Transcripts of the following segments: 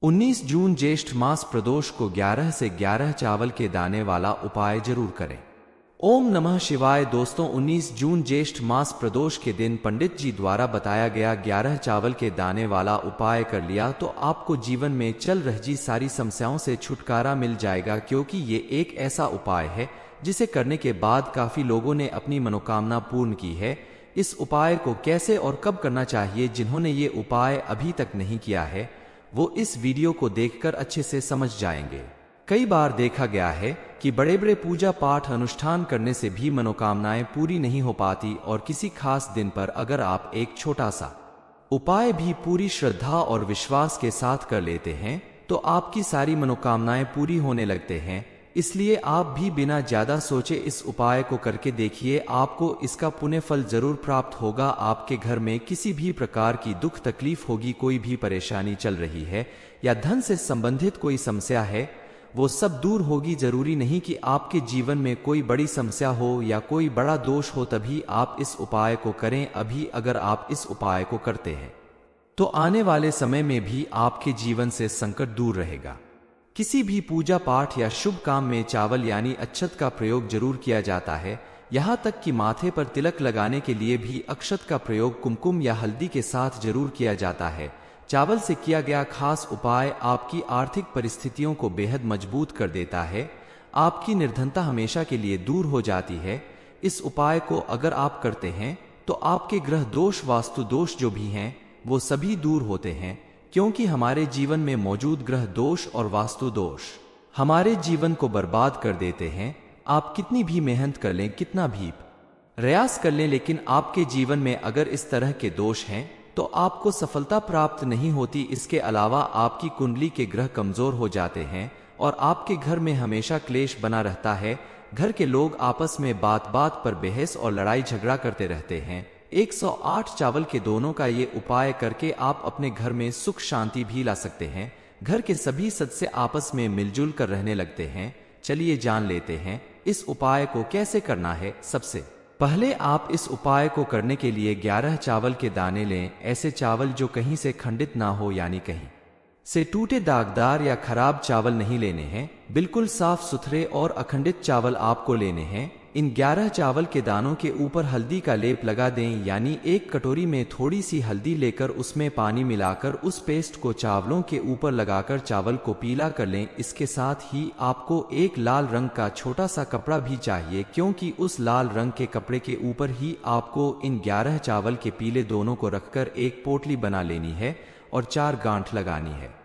19 जून ज्येष्ठ मास प्रदोष को 11 से 11 चावल के दाने वाला उपाय जरूर करें। ओम नमः शिवाय। दोस्तों, 19 जून ज्येष्ठ मास प्रदोष के दिन पंडित जी द्वारा बताया गया 11 चावल के दाने वाला उपाय कर लिया तो आपको जीवन में चल रही सारी समस्याओं से छुटकारा मिल जाएगा, क्योंकि ये एक ऐसा उपाय है जिसे करने के बाद काफी लोगों ने अपनी मनोकामना पूर्ण की है। इस उपाय को कैसे और कब करना चाहिए, जिन्होंने ये उपाय अभी तक नहीं किया है वो इस वीडियो को देखकर अच्छे से समझ जाएंगे। कई बार देखा गया है कि बड़े बड़े पूजा पाठ अनुष्ठान करने से भी मनोकामनाएं पूरी नहीं हो पाती, और किसी खास दिन पर अगर आप एक छोटा सा उपाय भी पूरी श्रद्धा और विश्वास के साथ कर लेते हैं तो आपकी सारी मनोकामनाएं पूरी होने लगते हैं। इसलिए आप भी बिना ज्यादा सोचे इस उपाय को करके देखिए, आपको इसका पुण्य फल जरूर प्राप्त होगा। आपके घर में किसी भी प्रकार की दुख तकलीफ होगी, कोई भी परेशानी चल रही है या धन से संबंधित कोई समस्या है, वो सब दूर होगी। जरूरी नहीं कि आपके जीवन में कोई बड़ी समस्या हो या कोई बड़ा दोष हो तभी आप इस उपाय को करें। अभी अगर आप इस उपाय को करते हैं तो आने वाले समय में भी आपके जीवन से संकट दूर रहेगा। किसी भी पूजा पाठ या शुभ काम में चावल यानी अक्षत का प्रयोग जरूर किया जाता है। यहाँ तक कि माथे पर तिलक लगाने के लिए भी अक्षत का प्रयोग कुमकुम या हल्दी के साथ जरूर किया जाता है। चावल से किया गया खास उपाय आपकी आर्थिक परिस्थितियों को बेहद मजबूत कर देता है। आपकी निर्धनता हमेशा के लिए दूर हो जाती है। इस उपाय को अगर आप करते हैं तो आपके ग्रह दोष, वास्तु दोष जो भी हैं वो सभी दूर होते हैं, क्योंकि हमारे जीवन में मौजूद ग्रह दोष और वास्तु दोष हमारे जीवन को बर्बाद कर देते हैं। आप कितनी भी मेहनत कर लें, कितना भी प्रयास कर लें, लेकिन आपके जीवन में अगर इस तरह के दोष हैं तो आपको सफलता प्राप्त नहीं होती। इसके अलावा आपकी कुंडली के ग्रह कमजोर हो जाते हैं और आपके घर में हमेशा क्लेश बना रहता है। घर के लोग आपस में बात बात पर बहस और लड़ाई झगड़ा करते रहते हैं। 108 चावल के दोनों का ये उपाय करके आप अपने घर में सुख शांति भी ला सकते हैं। घर के सभी सदस्य आपस में मिलजुल कर रहने लगते हैं। चलिए जान लेते हैं इस उपाय को कैसे करना है। सबसे पहले आप इस उपाय को करने के लिए 11 चावल के दाने लें। ऐसे चावल जो कहीं से खंडित ना हो, यानी कहीं से टूटे, दागदार या खराब चावल नहीं लेने हैं। बिल्कुल साफ सुथरे और अखंडित चावल आपको लेने हैं। इन 11 चावल के दानों के ऊपर हल्दी का लेप लगा दें, यानी एक कटोरी में थोड़ी सी हल्दी लेकर उसमें पानी मिलाकर उस पेस्ट को चावलों के ऊपर लगाकर चावल को पीला कर लें। इसके साथ ही आपको एक लाल रंग का छोटा सा कपड़ा भी चाहिए, क्योंकि उस लाल रंग के कपड़े के ऊपर ही आपको इन 11 चावल के पीले दोनों को रखकर एक पोटली बना लेनी है और 4 गांठ लगानी है।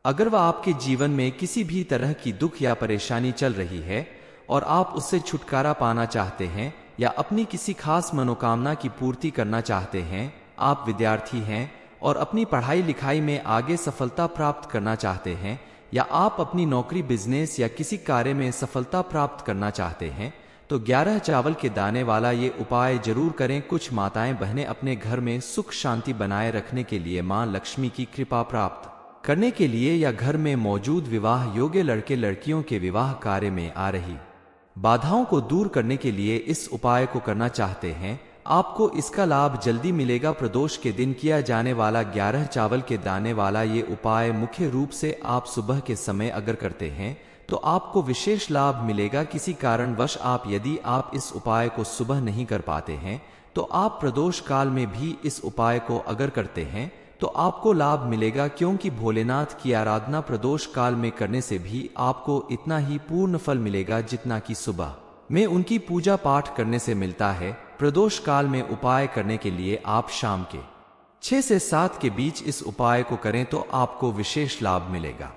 अगर वह आपके जीवन में किसी भी तरह की दुख या परेशानी चल रही है और आप उससे छुटकारा पाना चाहते हैं या अपनी किसी खास मनोकामना की पूर्ति करना चाहते हैं, आप विद्यार्थी हैं और अपनी पढ़ाई लिखाई में आगे सफलता प्राप्त करना चाहते हैं, या आप अपनी नौकरी, बिजनेस या किसी कार्य में सफलता प्राप्त करना चाहते हैं, तो 11 चावल के दाने वाला ये उपाय जरूर करें। कुछ माताएं बहनें अपने घर में सुख शांति बनाए रखने के लिए, मां लक्ष्मी की कृपा प्राप्त करने के लिए या घर में मौजूद विवाह योग्य लड़के लड़कियों के विवाह कार्य में आ रही बाधाओं को दूर करने के लिए इस उपाय को करना चाहते हैं। आपको इसका लाभ जल्दी मिलेगा। प्रदोष के दिन किया जाने वाला 11 चावल के दाने वाला ये उपाय मुख्य रूप से आप सुबह के समय अगर करते हैं तो आपको विशेष लाभ मिलेगा। किसी कारणवश यदि आप इस उपाय को सुबह नहीं कर पाते हैं तो आप प्रदोष काल में भी इस उपाय को अगर करते हैं तो आपको लाभ मिलेगा, क्योंकि भोलेनाथ की आराधना प्रदोष काल में करने से भी आपको इतना ही पूर्ण फल मिलेगा जितना कि सुबह में उनकी पूजा पाठ करने से मिलता है। प्रदोष काल में उपाय करने के लिए आप शाम के 6 से 7 के बीच इस उपाय को करें तो आपको विशेष लाभ मिलेगा।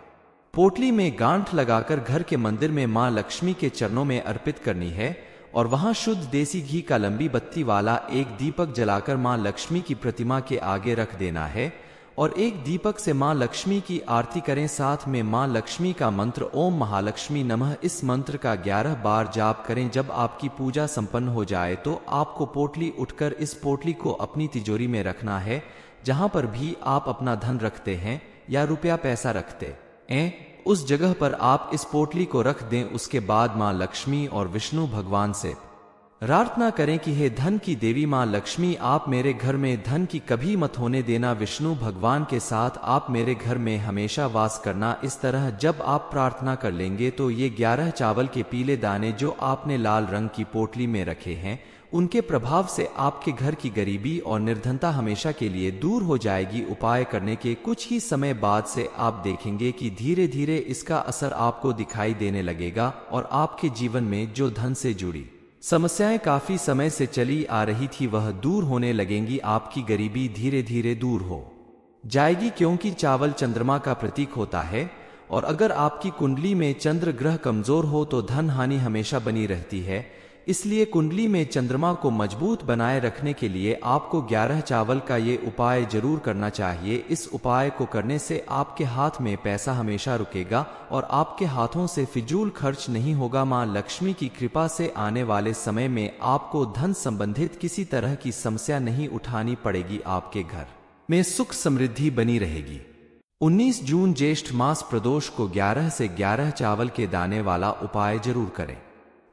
पोटली में गांठ लगाकर घर के मंदिर में मां लक्ष्मी के चरणों में अर्पित करनी है और वहां शुद्ध देसी घी का लंबी बत्ती वाला एक दीपक जलाकर मां लक्ष्मी की प्रतिमा के आगे रख देना है और एक दीपक से मां लक्ष्मी की आरती करें। साथ में मां लक्ष्मी का मंत्र ओम महालक्ष्मी नमः, इस मंत्र का 11 बार जाप करें। जब आपकी पूजा संपन्न हो जाए तो आपको पोटली उठकर इस पोटली को अपनी तिजोरी में रखना है। जहां पर भी आप अपना धन रखते हैं या रुपया पैसा रखते हैं, उस जगह पर आप इस पोटली को रख दें। उसके बाद मां लक्ष्मी और विष्णु भगवान से प्रार्थना करें कि हे धन की देवी मां लक्ष्मी, आप मेरे घर में धन की कभी मत होने देना। विष्णु भगवान के साथ आप मेरे घर में हमेशा वास करना। इस तरह जब आप प्रार्थना कर लेंगे तो ये 11 चावल के पीले दाने जो आपने लाल रंग की पोटली में रखे हैं, उनके प्रभाव से आपके घर की गरीबी और निर्धनता हमेशा के लिए दूर हो जाएगी। उपाय करने के कुछ ही समय बाद से आप देखेंगे कि धीरे धीरे इसका असर आपको दिखाई देने लगेगा और आपके जीवन में जो धन से जुड़ी समस्याएं काफी समय से चली आ रही थी वह दूर होने लगेंगी। आपकी गरीबी धीरे धीरे दूर हो जाएगी, क्योंकि चावल चंद्रमा का प्रतीक होता है और अगर आपकी कुंडली में चंद्र ग्रह कमजोर हो तो धन हानि हमेशा बनी रहती है। इसलिए कुंडली में चंद्रमा को मजबूत बनाए रखने के लिए आपको 11 चावल का ये उपाय जरूर करना चाहिए। इस उपाय को करने से आपके हाथ में पैसा हमेशा रुकेगा और आपके हाथों से फिजूल खर्च नहीं होगा। मां लक्ष्मी की कृपा से आने वाले समय में आपको धन संबंधित किसी तरह की समस्या नहीं उठानी पड़ेगी। आपके घर में सुख समृद्धि बनी रहेगी। 19 जून ज्येष्ठ मास प्रदोष को 11 से 11 चावल के दाने वाला उपाय जरूर करें।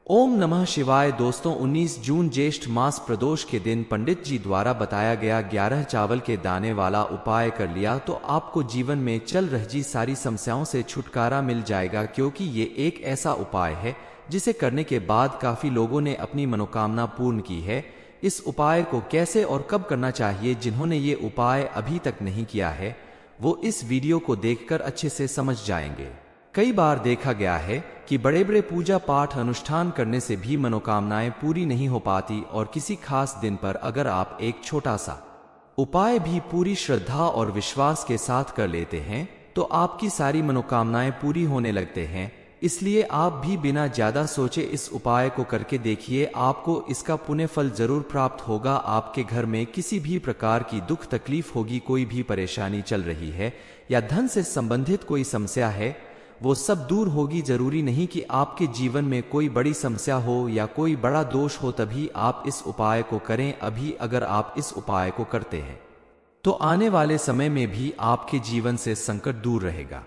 ओम नमः शिवाय। दोस्तों, 19 जून ज्येष्ठ मास प्रदोष के दिन पंडित जी द्वारा बताया गया 11 चावल के दाने वाला उपाय कर लिया तो आपको जीवन में चल रही सारी समस्याओं से छुटकारा मिल जाएगा, क्योंकि ये एक ऐसा उपाय है जिसे करने के बाद काफी लोगों ने अपनी मनोकामना पूर्ण की है। इस उपाय को कैसे और कब करना चाहिए, जिन्होंने ये उपाय अभी तक नहीं किया है वो इस वीडियो को देखकर अच्छे से समझ जाएंगे। कई बार देखा गया है कि बड़े बड़े पूजा पाठ अनुष्ठान करने से भी मनोकामनाएं पूरी नहीं हो पाती और किसी खास दिन पर अगर आप एक छोटा सा उपाय भी पूरी श्रद्धा और विश्वास के साथ कर लेते हैं तो आपकी सारी मनोकामनाएं पूरी होने लगते हैं। इसलिए आप भी बिना ज्यादा सोचे इस उपाय को करके देखिए, आपको इसका पुण्य फल जरूर प्राप्त होगा। आपके घर में किसी भी प्रकार की दुख तकलीफ होगी, कोई भी परेशानी चल रही है या धन से संबंधित कोई समस्या है, वो सब दूर होगी। जरूरी नहीं कि आपके जीवन में कोई बड़ी समस्या हो या कोई बड़ा दोष हो तभी आप इस उपाय को करें। अभी अगर आप इस उपाय को करते हैं तो आने वाले समय में भी आपके जीवन से संकट दूर रहेगा।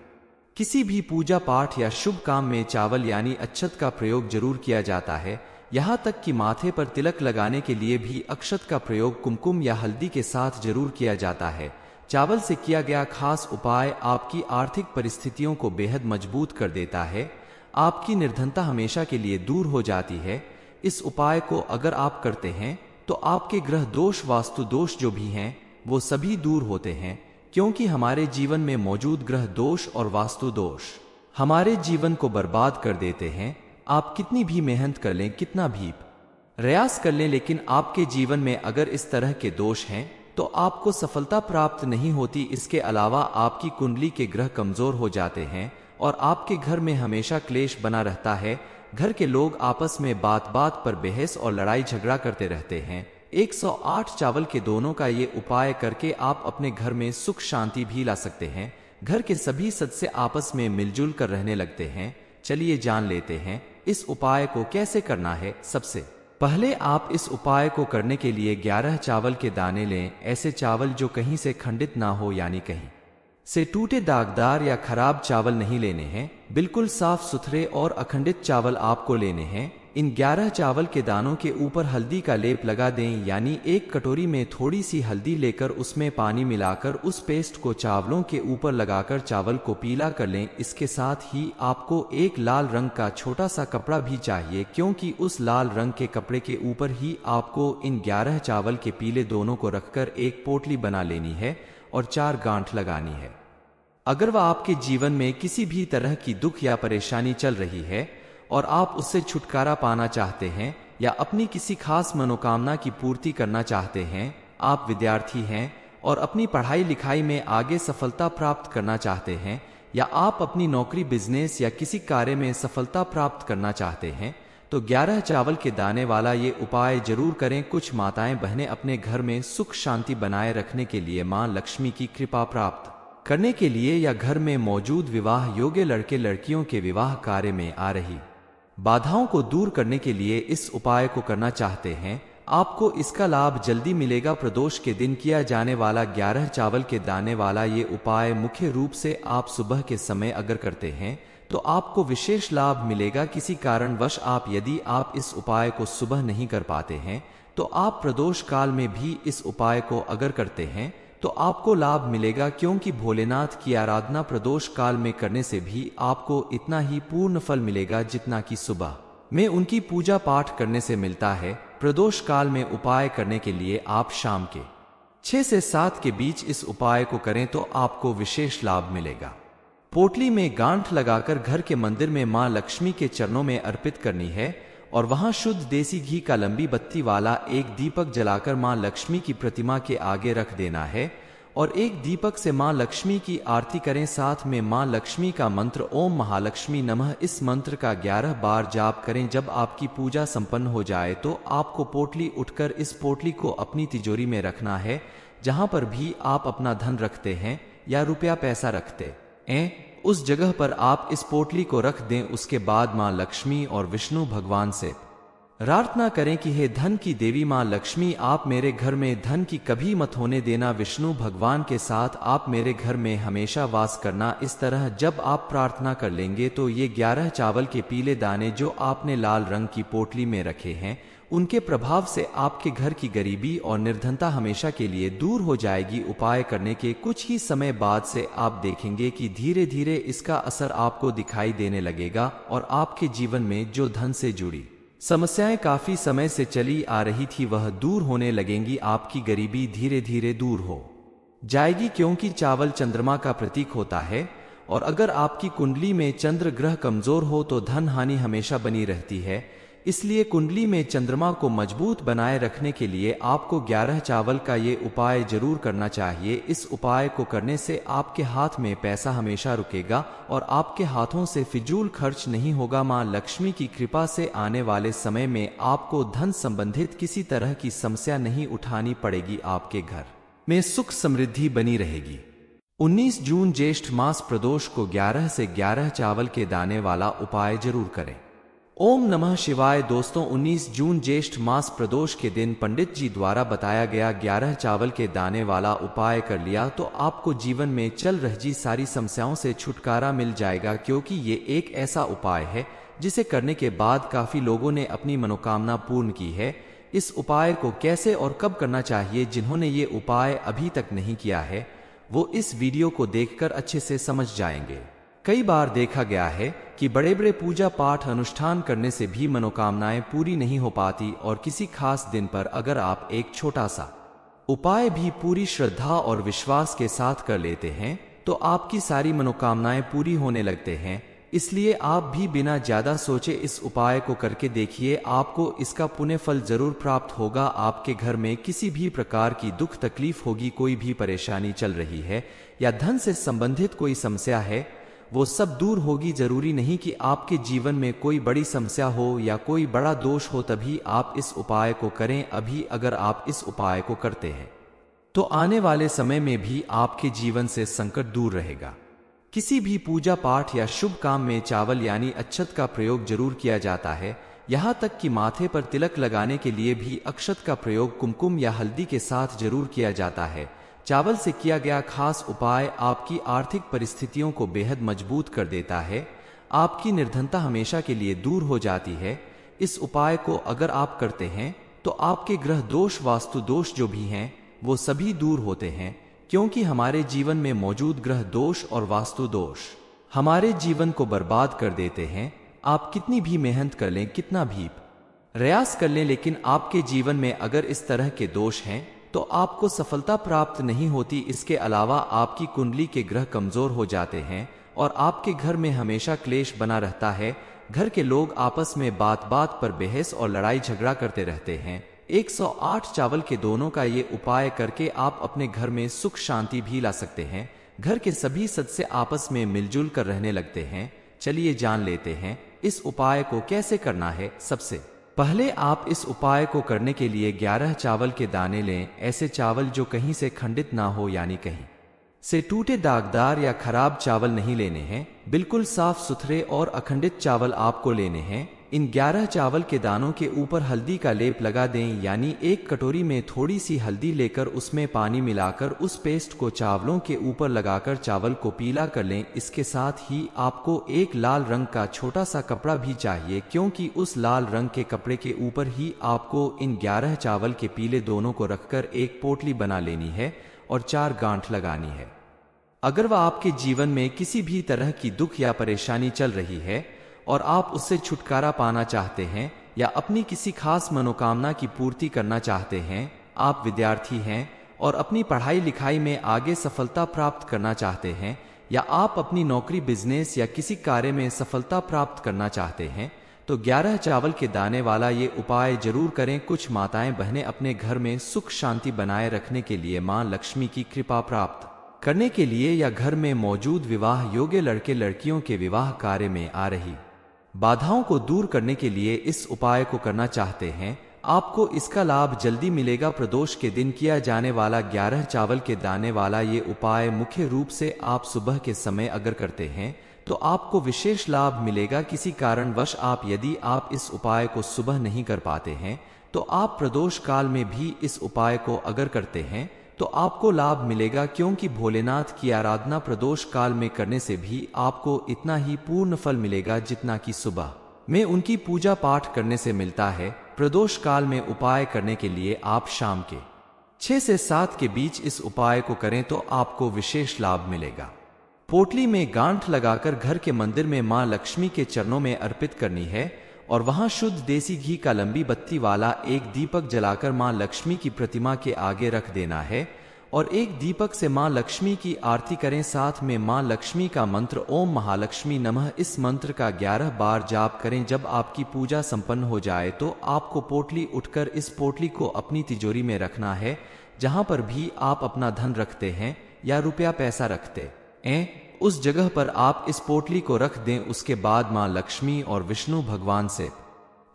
किसी भी पूजा पाठ या शुभ काम में चावल यानी अक्षत का प्रयोग जरूर किया जाता है। यहाँ तक कि माथे पर तिलक लगाने के लिए भी अक्षत का प्रयोग कुमकुम या हल्दी के साथ जरूर किया जाता है। चावल से किया गया खास उपाय आपकी आर्थिक परिस्थितियों को बेहद मजबूत कर देता है। आपकी निर्धनता हमेशा के लिए दूर हो जाती है। इस उपाय को अगर आप करते हैं तो आपके ग्रह दोष, वास्तु दोष जो भी हैं वो सभी दूर होते हैं, क्योंकि हमारे जीवन में मौजूद ग्रह दोष और वास्तु दोष हमारे जीवन को बर्बाद कर देते हैं। आप कितनी भी मेहनत कर लें, कितना भी प्रयास कर लें, लेकिन आपके जीवन में अगर इस तरह के दोष हैं तो आपको सफलता प्राप्त नहीं होती। इसके अलावा आपकी कुंडली के ग्रह कमजोर हो जाते हैं और आपके घर में हमेशा क्लेश बना रहता है। घर के लोग आपस में बात बात पर बहस और लड़ाई झगड़ा करते रहते हैं। 108 चावल के दोनों का ये उपाय करके आप अपने घर में सुख शांति भी ला सकते हैं। घर के सभी सदस्य आपस में मिलजुल कर रहने लगते हैं। चलिए जान लेते हैं इस उपाय को कैसे करना है। सबसे पहले आप इस उपाय को करने के लिए 11 चावल के दाने लें। ऐसे चावल जो कहीं से खंडित ना हो, यानी कहीं से टूटे, दागदार या खराब चावल नहीं लेने हैं। बिल्कुल साफ सुथरे और अखंडित चावल आपको लेने हैं। इन 11 चावल के दानों के ऊपर हल्दी का लेप लगा दें, यानी एक कटोरी में थोड़ी सी हल्दी लेकर उसमें पानी मिलाकर उस पेस्ट को चावलों के ऊपर लगाकर चावल को पीला कर लें। इसके साथ ही आपको एक लाल रंग का छोटा सा कपड़ा भी चाहिए, क्योंकि उस लाल रंग के कपड़े के ऊपर ही आपको इन 11 चावल के पीले दोनों को रखकर एक पोटली बना लेनी है और 4 गांठ लगानी है। अगर वह आपके जीवन में किसी भी तरह की दुख या परेशानी चल रही है और आप उससे छुटकारा पाना चाहते हैं या अपनी किसी खास मनोकामना की पूर्ति करना चाहते हैं, आप विद्यार्थी हैं और अपनी पढ़ाई लिखाई में आगे सफलता प्राप्त करना चाहते हैं, या आप अपनी नौकरी, बिजनेस या किसी कार्य में सफलता प्राप्त करना चाहते हैं, तो 11 चावल के दाने वाला ये उपाय जरूर करें। कुछ माताएं बहनें अपने घर में सुख शांति बनाए रखने के लिए, मां लक्ष्मी की कृपा प्राप्त करने के लिए या घर में मौजूद विवाह योग्य लड़के लड़कियों के विवाह कार्य में आ रही बाधाओं को दूर करने के लिए इस उपाय को करना चाहते हैं। आपको इसका लाभ जल्दी मिलेगा। प्रदोष के दिन किया जाने वाला 11 चावल के दाने वाला ये उपाय मुख्य रूप से आप सुबह के समय अगर करते हैं तो आपको विशेष लाभ मिलेगा। किसी कारणवश यदि आप इस उपाय को सुबह नहीं कर पाते हैं तो आप प्रदोष काल में भी इस उपाय को अगर करते हैं तो आपको लाभ मिलेगा, क्योंकि भोलेनाथ की आराधना प्रदोष काल में करने से भी आपको इतना ही पूर्ण फल मिलेगा जितना कि सुबह में उनकी पूजा पाठ करने से मिलता है। प्रदोष काल में उपाय करने के लिए आप शाम के 6 से 7 के बीच इस उपाय को करें तो आपको विशेष लाभ मिलेगा। पोटली में गांठ लगाकर घर के मंदिर में मां लक्ष्मी के चरणों में अर्पित करनी है और वहां शुद्ध देसी घी का लंबी बत्ती वाला एक दीपक जलाकर मां लक्ष्मी की प्रतिमा के आगे रख देना है और एक दीपक से मां लक्ष्मी की आरती करें। साथ में मां लक्ष्मी का मंत्र ओम महालक्ष्मी नमः, इस मंत्र का 11 बार जाप करें। जब आपकी पूजा संपन्न हो जाए तो आपको पोटली उठकर इस पोटली को अपनी तिजोरी में रखना है, जहां पर भी आप अपना धन रखते हैं या रुपया पैसा रखते हैं उस जगह पर आप इस पोटली को रख दें। उसके बाद मां लक्ष्मी और विष्णु भगवान से प्रार्थना करें कि हे धन की देवी मां लक्ष्मी, आप मेरे घर में धन की कभी मत होने देना। विष्णु भगवान के साथ आप मेरे घर में हमेशा वास करना। इस तरह जब आप प्रार्थना कर लेंगे तो ये 11 चावल के पीले दाने जो आपने लाल रंग की पोटली में रखे हैं, उनके प्रभाव से आपके घर की गरीबी और निर्धनता हमेशा के लिए दूर हो जाएगी। उपाय करने के कुछ ही समय बाद से आप देखेंगे कि धीरे धीरे इसका असर आपको दिखाई देने लगेगा और आपके जीवन में जो धन से जुड़ी समस्याएं काफी समय से चली आ रही थी वह दूर होने लगेंगी। आपकी गरीबी धीरे धीरे दूर हो जाएगी, क्योंकि चावल चंद्रमा का प्रतीक होता है और अगर आपकी कुंडली में चंद्र ग्रह कमजोर हो तो धन हानि हमेशा बनी रहती है। इसलिए कुंडली में चंद्रमा को मजबूत बनाए रखने के लिए आपको 11 चावल का ये उपाय जरूर करना चाहिए। इस उपाय को करने से आपके हाथ में पैसा हमेशा रुकेगा और आपके हाथों से फिजूल खर्च नहीं होगा। मां लक्ष्मी की कृपा से आने वाले समय में आपको धन संबंधित किसी तरह की समस्या नहीं उठानी पड़ेगी। आपके घर में सुख समृद्धि बनी रहेगी। 19 जून ज्येष्ठ मास प्रदोष को 11 से 11 चावल के दाने वाला उपाय जरूर करें। ओम नमः शिवाय। दोस्तों, 19 जून ज्येष्ठ मास प्रदोष के दिन पंडित जी द्वारा बताया गया 11 चावल के दाने वाला उपाय कर लिया तो आपको जीवन में चल रही सारी समस्याओं से छुटकारा मिल जाएगा, क्योंकि ये एक ऐसा उपाय है जिसे करने के बाद काफी लोगों ने अपनी मनोकामना पूर्ण की है। इस उपाय को कैसे और कब करना चाहिए, जिन्होंने ये उपाय अभी तक नहीं किया है वो इस वीडियो को देखकर अच्छे से समझ जाएंगे। कई बार देखा गया है कि बड़े बड़े पूजा पाठ अनुष्ठान करने से भी मनोकामनाएं पूरी नहीं हो पाती और किसी खास दिन पर अगर आप एक छोटा सा उपाय भी पूरी श्रद्धा और विश्वास के साथ कर लेते हैं तो आपकी सारी मनोकामनाएं पूरी होने लगते हैं। इसलिए आप भी बिना ज्यादा सोचे इस उपाय को करके देखिए, आपको इसका पुण्य फल जरूर प्राप्त होगा। आपके घर में किसी भी प्रकार की दुख तकलीफ होगी, कोई भी परेशानी चल रही है या धन से संबंधित कोई समस्या है, वो सब दूर होगी। जरूरी नहीं कि आपके जीवन में कोई बड़ी समस्या हो या कोई बड़ा दोष हो तभी आप इस उपाय को करें। अभी अगर आप इस उपाय को करते हैं तो आने वाले समय में भी आपके जीवन से संकट दूर रहेगा। किसी भी पूजा पाठ या शुभ काम में चावल यानी अक्षत का प्रयोग जरूर किया जाता है। यहाँ तक कि माथे पर तिलक लगाने के लिए भी अक्षत का प्रयोग कुमकुम या हल्दी के साथ जरूर किया जाता है। चावल से किया गया खास उपाय आपकी आर्थिक परिस्थितियों को बेहद मजबूत कर देता है। आपकी निर्धनता हमेशा के लिए दूर हो जाती है। इस उपाय को अगर आप करते हैं तो आपके ग्रह दोष, वास्तु दोष जो भी हैं वो सभी दूर होते हैं, क्योंकि हमारे जीवन में मौजूद ग्रह दोष और वास्तु दोष हमारे जीवन को बर्बाद कर देते हैं। आप कितनी भी मेहनत कर लें, कितना भी प्रयास कर लें, लेकिन आपके जीवन में अगर इस तरह के दोष हैं तो आपको सफलता प्राप्त नहीं होती। इसके अलावा आपकी कुंडली के ग्रह कमजोर हो जाते हैं और आपके घर में हमेशा क्लेश बना रहता है। घर के लोग आपस में बात बात पर बहस और लड़ाई झगड़ा करते रहते हैं। 108 चावल के दोनों का ये उपाय करके आप अपने घर में सुख शांति भी ला सकते हैं। घर के सभी सदस्य आपस में मिलजुल कर रहने लगते हैं। चलिए जान लेते हैं इस उपाय को कैसे करना है। सबसे पहले आप इस उपाय को करने के लिए 11 चावल के दाने लें। ऐसे चावल जो कहीं से खंडित ना हो, यानी कहीं से टूटे, दागदार या खराब चावल नहीं लेने हैं। बिल्कुल साफ सुथरे और अखंडित चावल आपको लेने हैं। इन 11 चावल के दानों के ऊपर हल्दी का लेप लगा दें, यानी एक कटोरी में थोड़ी सी हल्दी लेकर उसमें पानी मिलाकर उस पेस्ट को चावलों के ऊपर लगाकर चावल को पीला कर लें। इसके साथ ही आपको एक लाल रंग का छोटा सा कपड़ा भी चाहिए, क्योंकि उस लाल रंग के कपड़े के ऊपर ही आपको इन 11 चावल के पीले दोनों को रखकर एक पोटली बना लेनी है और 4 गांठ लगानी है। अगर वह आपके जीवन में किसी भी तरह की दुख या परेशानी चल रही है और आप उससे छुटकारा पाना चाहते हैं या अपनी किसी खास मनोकामना की पूर्ति करना चाहते हैं, आप विद्यार्थी हैं और अपनी पढ़ाई लिखाई में आगे सफलता प्राप्त करना चाहते हैं, या आप अपनी नौकरी, बिजनेस या किसी कार्य में सफलता प्राप्त करना चाहते हैं, तो 11 चावल के दाने वाला ये उपाय जरूर करें। कुछ माताएं बहनें अपने घर में सुख शांति बनाए रखने के लिए, मां लक्ष्मी की कृपा प्राप्त करने के लिए या घर में मौजूद विवाह योग्य लड़के लड़कियों के विवाह कार्य में आ रही बाधाओं को दूर करने के लिए इस उपाय को करना चाहते हैं। आपको इसका लाभ जल्दी मिलेगा। प्रदोष के दिन किया जाने वाला 11 चावल के दाने वाला ये उपाय मुख्य रूप से आप सुबह के समय अगर करते हैं तो आपको विशेष लाभ मिलेगा। किसी कारणवश यदि आप इस उपाय को सुबह नहीं कर पाते हैं तो आप प्रदोष काल में भी इस उपाय को अगर करते हैं तो आपको लाभ मिलेगा, क्योंकि भोलेनाथ की आराधना प्रदोष काल में करने से भी आपको इतना ही पूर्ण फल मिलेगा जितना कि सुबह में उनकी पूजा पाठ करने से मिलता है। प्रदोष काल में उपाय करने के लिए आप शाम के 6 से 7 के बीच इस उपाय को करें तो आपको विशेष लाभ मिलेगा। पोटली में गांठ लगाकर घर के मंदिर में मां लक्ष्मी के चरणों में अर्पित करनी है और वहां शुद्ध देसी घी का लंबी बत्ती वाला एक दीपक जलाकर मां लक्ष्मी की प्रतिमा के आगे रख देना है और एक दीपक से मां लक्ष्मी की आरती करें। साथ में मां लक्ष्मी का मंत्र ओम महालक्ष्मी नमः, इस मंत्र का 11 बार जाप करें। जब आपकी पूजा संपन्न हो जाए तो आपको पोटली उठकर इस पोटली को अपनी तिजोरी में रखना है, जहां पर भी आप अपना धन रखते हैं या रुपया पैसा रखते हैं, उस जगह पर आप इस पोटली को रख दें। उसके बाद मां लक्ष्मी और विष्णु भगवान से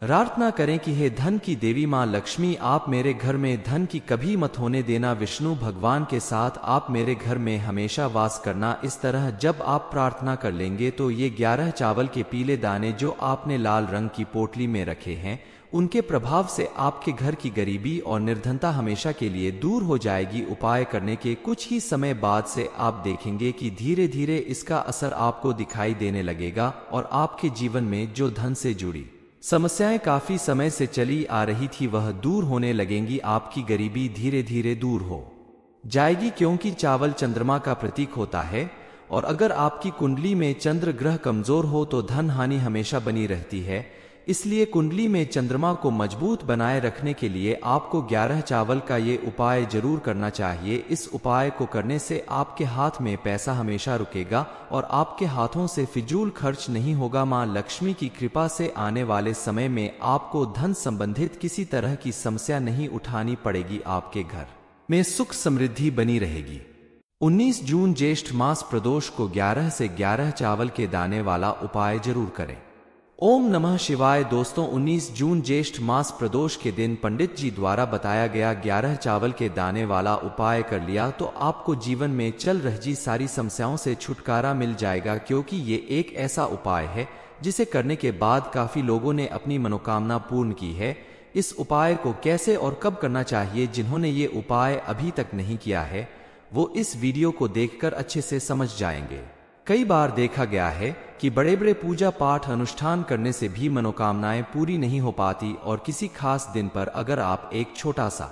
प्रार्थना करें कि हे धन की देवी मां लक्ष्मी, आप मेरे घर में धन की कभी मत होने देना। विष्णु भगवान के साथ आप मेरे घर में हमेशा वास करना। इस तरह जब आप प्रार्थना कर लेंगे तो ये 11 चावल के पीले दाने जो आपने लाल रंग की पोटली में रखे हैं, उनके प्रभाव से आपके घर की गरीबी और निर्धनता हमेशा के लिए दूर हो जाएगी। उपाय करने के कुछ ही समय बाद से आप देखेंगे कि धीरे धीरे इसका असर आपको दिखाई देने लगेगा और आपके जीवन में जो धन से जुड़ी समस्याएं काफी समय से चली आ रही थी वह दूर होने लगेंगी। आपकी गरीबी धीरे धीरे दूर हो जाएगी, क्योंकि चावल चंद्रमा का प्रतीक होता है और अगर आपकी कुंडली में चंद्र ग्रह कमजोर हो तो धन हानि हमेशा बनी रहती है। इसलिए कुंडली में चंद्रमा को मजबूत बनाए रखने के लिए आपको 11 चावल का ये उपाय जरूर करना चाहिए। इस उपाय को करने से आपके हाथ में पैसा हमेशा रुकेगा और आपके हाथों से फिजूल खर्च नहीं होगा। मां लक्ष्मी की कृपा से आने वाले समय में आपको धन संबंधित किसी तरह की समस्या नहीं उठानी पड़ेगी। आपके घर में सुख समृद्धि बनी रहेगी। 19 जून ज्येष्ठ मास प्रदोष को 11 से 11 चावल के दाने वाला उपाय जरूर करें। ओम नमः शिवाय। दोस्तों, 19 जून ज्येष्ठ मास प्रदोष के दिन पंडित जी द्वारा बताया गया 11 चावल के दाने वाला उपाय कर लिया तो आपको जीवन में चल रही सारी समस्याओं से छुटकारा मिल जाएगा, क्योंकि ये एक ऐसा उपाय है जिसे करने के बाद काफी लोगों ने अपनी मनोकामना पूर्ण की है। इस उपाय को कैसे और कब करना चाहिए, जिन्होंने ये उपाय अभी तक नहीं किया है वो इस वीडियो को देखकर अच्छे से समझ जाएंगे। कई बार देखा गया है कि बड़े बड़े पूजा पाठ अनुष्ठान करने से भी मनोकामनाएं पूरी नहीं हो पाती और किसी खास दिन पर अगर आप एक छोटा सा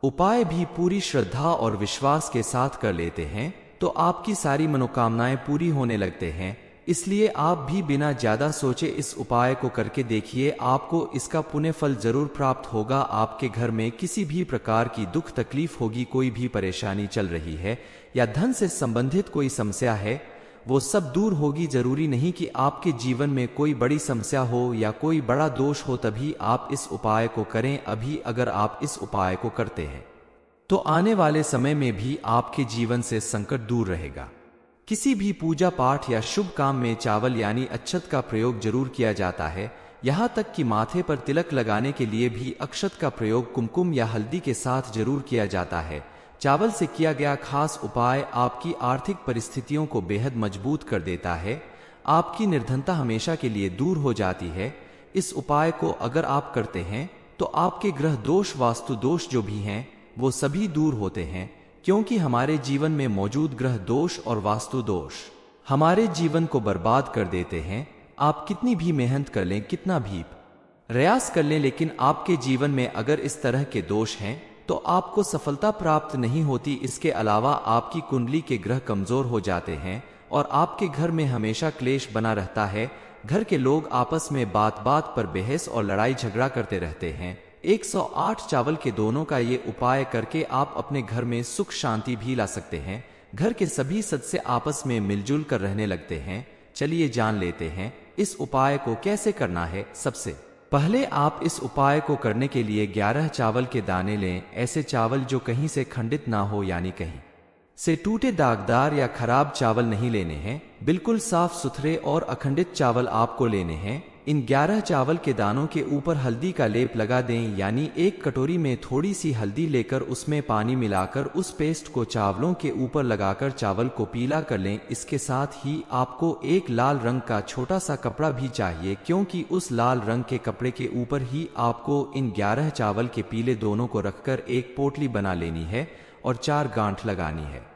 उपाय भी पूरी श्रद्धा और विश्वास के साथ कर लेते हैं तो आपकी सारी मनोकामनाएं पूरी होने लगते हैं। इसलिए आप भी बिना ज्यादा सोचे इस उपाय को करके देखिए, आपको इसका पुण्य फल जरूर प्राप्त होगा। आपके घर में किसी भी प्रकार की दुख तकलीफ होगी, कोई भी परेशानी चल रही है या धन से संबंधित कोई समस्या है, वो सब दूर होगी। जरूरी नहीं कि आपके जीवन में कोई बड़ी समस्या हो या कोई बड़ा दोष हो तभी आप इस उपाय को करें। अभी अगर आप इस उपाय को करते हैं तो आने वाले समय में भी आपके जीवन से संकट दूर रहेगा। किसी भी पूजा पाठ या शुभ काम में चावल यानी अक्षत का प्रयोग जरूर किया जाता है। यहाँ तक कि माथे पर तिलक लगाने के लिए भी अक्षत का प्रयोग कुमकुम या हल्दी के साथ जरूर किया जाता है। चावल से किया गया खास उपाय आपकी आर्थिक परिस्थितियों को बेहद मजबूत कर देता है। आपकी निर्धनता हमेशा के लिए दूर हो जाती है। इस उपाय को अगर आप करते हैं तो आपके ग्रह दोष, वास्तु दोष जो भी हैं वो सभी दूर होते हैं, क्योंकि हमारे जीवन में मौजूद ग्रह दोष और वास्तु दोष हमारे जीवन को बर्बाद कर देते हैं। आप कितनी भी मेहनत कर लें, कितना भी प्रयास कर लें, लेकिन आपके जीवन में अगर इस तरह के दोष हैं तो आपको सफलता प्राप्त नहीं होती। इसके अलावा आपकी कुंडली के ग्रह कमजोर हो जाते हैं और आपके घर में हमेशा क्लेश बना रहता है। घर के लोग आपस में बात बात पर बहस और लड़ाई झगड़ा करते रहते हैं। 108 चावल के दोनों का ये उपाय करके आप अपने घर में सुख शांति भी ला सकते हैं। घर के सभी सदस्य आपस में मिलजुल कर रहने लगते हैं। चलिए जान लेते हैं इस उपाय को कैसे करना है। सबसे पहले आप इस उपाय को करने के लिए 11 चावल के दाने लें। ऐसे चावल जो कहीं से खंडित ना हो, यानी कहीं से टूटे, दागदार या खराब चावल नहीं लेने हैं। बिल्कुल साफ सुथरे और अखंडित चावल आपको लेने हैं। इन 11 चावल के दानों के ऊपर हल्दी का लेप लगा दें, यानी एक कटोरी में थोड़ी सी हल्दी लेकर उसमें पानी मिलाकर उस पेस्ट को चावलों के ऊपर लगाकर चावल को पीला कर लें। इसके साथ ही आपको एक लाल रंग का छोटा सा कपड़ा भी चाहिए, क्योंकि उस लाल रंग के कपड़े के ऊपर ही आपको इन 11 चावल के पीले दोनों को रखकर एक पोटली बना लेनी है और 4 गांठ लगानी है।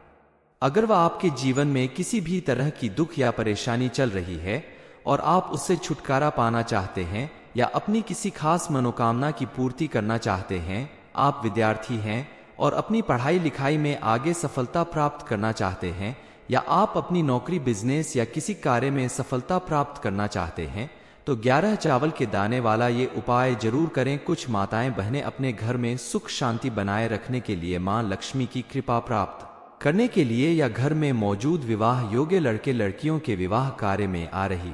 अगर वह आपके जीवन में किसी भी तरह की दुख या परेशानी चल रही है और आप उससे छुटकारा पाना चाहते हैं या अपनी किसी खास मनोकामना की पूर्ति करना चाहते हैं, आप विद्यार्थी हैं और अपनी पढ़ाई लिखाई में आगे सफलता प्राप्त करना चाहते हैं, या आप अपनी नौकरी, बिजनेस या किसी कार्य में सफलता प्राप्त करना चाहते हैं, तो 11 चावल के दाने वाला ये उपाय जरूर करें। कुछ माताएं बहनें अपने घर में सुख शांति बनाए रखने के लिए, मां लक्ष्मी की कृपा प्राप्त करने के लिए, या घर में मौजूद विवाह योग्य लड़के लड़कियों के विवाह कार्य में आ रही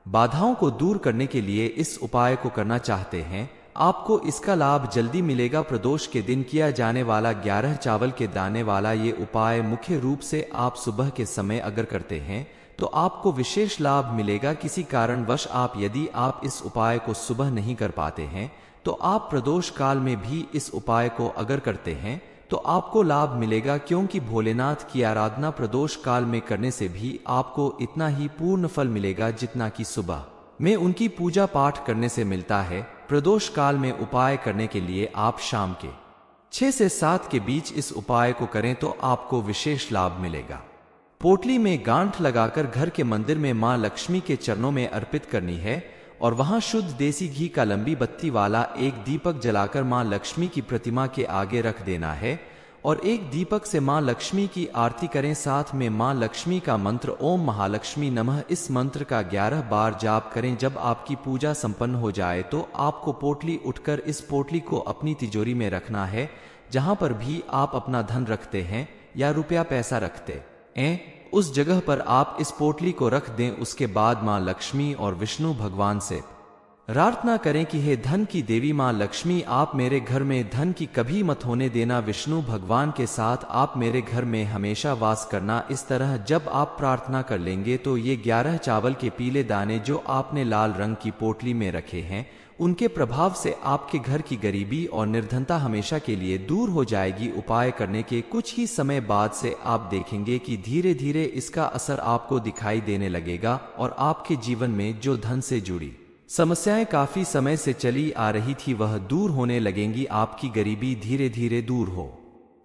बाधाओं को दूर करने के लिए इस उपाय को करना चाहते हैं। आपको इसका लाभ जल्दी मिलेगा। प्रदोष के दिन किया जाने वाला 11 चावल के दाने वाला ये उपाय मुख्य रूप से आप सुबह के समय अगर करते हैं तो आपको विशेष लाभ मिलेगा। किसी कारणवश यदि आप इस उपाय को सुबह नहीं कर पाते हैं तो आप प्रदोष काल में भी इस उपाय को अगर करते हैं तो आपको लाभ मिलेगा, क्योंकि भोलेनाथ की आराधना प्रदोष काल में करने से भी आपको इतना ही पूर्ण फल मिलेगा जितना कि सुबह में उनकी पूजा पाठ करने से मिलता है। प्रदोष काल में उपाय करने के लिए आप शाम के 6 से 7 के बीच इस उपाय को करें तो आपको विशेष लाभ मिलेगा। पोटली में गांठ लगाकर घर के मंदिर में मां लक्ष्मी के चरणों में अर्पित करनी है और वहां शुद्ध देसी घी का लंबी बत्ती वाला एक दीपक जलाकर मां लक्ष्मी की प्रतिमा के आगे रख देना है और एक दीपक से मां लक्ष्मी की आरती करें। साथ में मां लक्ष्मी का मंत्र ओम महालक्ष्मी नमः, इस मंत्र का 11 बार जाप करें। जब आपकी पूजा संपन्न हो जाए तो आपको पोटली उठकर इस पोटली को अपनी तिजोरी में रखना है। जहां पर भी आप अपना धन रखते हैं या रुपया पैसा रखते हैं, उस जगह पर आप इस पोटली को रख दें। उसके बाद मां लक्ष्मी और विष्णु भगवान से प्रार्थना करें कि हे धन की देवी मां लक्ष्मी, आप मेरे घर में धन की कभी मत होने देना। विष्णु भगवान के साथ आप मेरे घर में हमेशा वास करना। इस तरह जब आप प्रार्थना कर लेंगे तो ये 11 चावल के पीले दाने जो आपने लाल रंग की पोटली में रखे हैं, उनके प्रभाव से आपके घर की गरीबी और निर्धनता हमेशा के लिए दूर हो जाएगी। उपाय करने के कुछ ही समय बाद से आप देखेंगे कि धीरे धीरे इसका असर आपको दिखाई देने लगेगा और आपके जीवन में जो धन से जुड़ी समस्याएं काफी समय से चली आ रही थी वह दूर होने लगेंगी। आपकी गरीबी धीरे धीरे दूर हो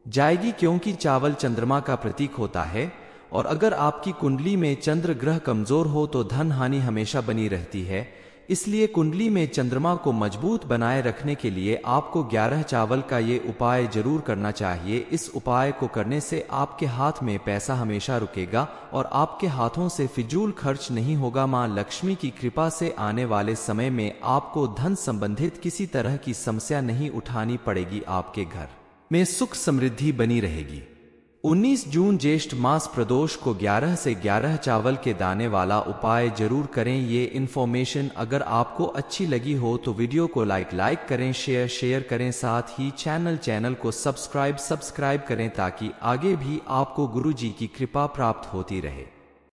जाएगी, क्योंकि चावल चंद्रमा का प्रतीक होता है और अगर आपकी कुंडली में चंद्र ग्रह कमजोर हो तो धन हानि हमेशा बनी रहती है। इसलिए कुंडली में चंद्रमा को मजबूत बनाए रखने के लिए आपको 11 चावल का ये उपाय जरूर करना चाहिए। इस उपाय को करने से आपके हाथ में पैसा हमेशा रुकेगा और आपके हाथों से फिजूल खर्च नहीं होगा। मां लक्ष्मी की कृपा से आने वाले समय में आपको धन संबंधित किसी तरह की समस्या नहीं उठानी पड़ेगी। आपके घर में सुख समृद्धि बनी रहेगी। 19 जून ज्येष्ठ मास प्रदोष को 11 से 11 चावल के दाने वाला उपाय जरूर करें। ये इन्फॉर्मेशन अगर आपको अच्छी लगी हो तो वीडियो को लाइक करें, शेयर करें, साथ ही चैनल को सब्सक्राइब करें ताकि आगे भी आपको गुरु जी की कृपा प्राप्त होती रहे।